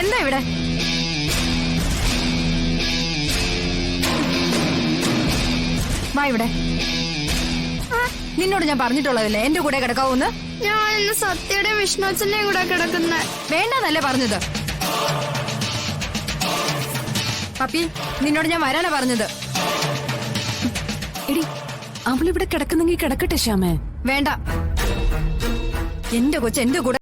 എന്താ ഇവിടെ? വാ ഇവിടെ. നിന്നോട് ഞാൻ പറഞ്ഞിട്ടുള്ളതല്ലേ എന്റെ കൂടെ കിടക്കാവൂന്ന്? ഞാൻ ഇന്ന് സത്യയുടെ വിഷ്ണുച്ചന്റെയും കൂടെ കിടക്കുന്ന. വേണ്ടെന്നല്ലേ പറഞ്ഞത്? പപ്പി, നിന്നോട് ഞാൻ വരാനാ പറഞ്ഞത്. എടി, അവളിവിടെ കിടക്കുന്നെങ്കിൽ കിടക്കട്ടെ ശ്യാമേ. വേണ്ട, എന്റെ കൊച്ചു എന്റെ കൂടെ.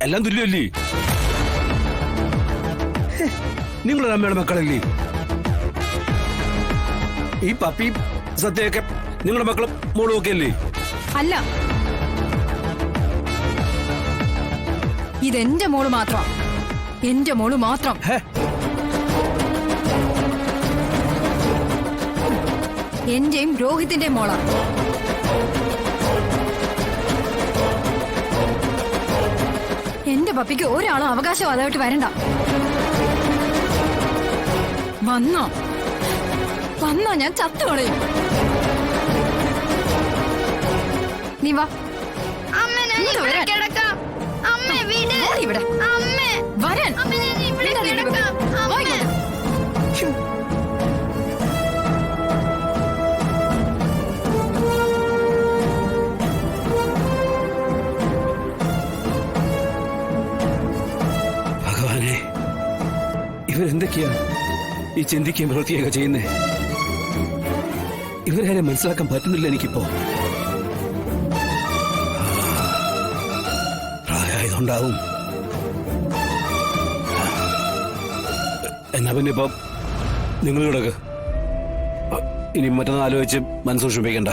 എല്ലാം തുല്യമല്ലേ? നിങ്ങളുടെ അമ്മയുടെ മക്കളല്ലേ ഈ പപ്പി? സത്യൊക്കെ നിങ്ങളുടെ മക്കളും മോളും ഒക്കെ അല്ലേ? അല്ല, ഇതെന്റെ മോള് മാത്രം. എന്റെ മോള് മാത്രം. എന്റെയും രോഹിത്തിന്റെയും മോളാ. എന്റെ പപ്പിക്ക് ഒരാളും അവകാശവാദമായിട്ട് വരണ്ട. വന്നോ ഞാൻ ചത്തുകളയും. നീ വാ. അമ്മ ഞാൻ ഇവിടെ കിടക്കാം. അമ്മ വീട് ഇവിടെ അമ്മ വരാൻ. അമ്മ ഞാൻ ഇവിടെ കിടക്കാം. അമ്മ ഭഗവാനെ, ഇവരെന്തൊക്കെയാണ് ഈ ചിന്തിക്കുകയും പ്രവൃത്തിയൊക്കെ ചെയ്യുന്നേ? ഇവരെ മനസ്സിലാക്കാൻ പറ്റുന്നില്ല എനിക്കിപ്പോ. പ്രായമായതുകൊണ്ടാവും. എന്നാ പിന്നെ ഇപ്പൊ നിങ്ങൾ കിടക്ക്. ഇനി മറ്റൊന്ന് ആലോചിച്ച് മനസ്സ് വിഷമിക്കണ്ട.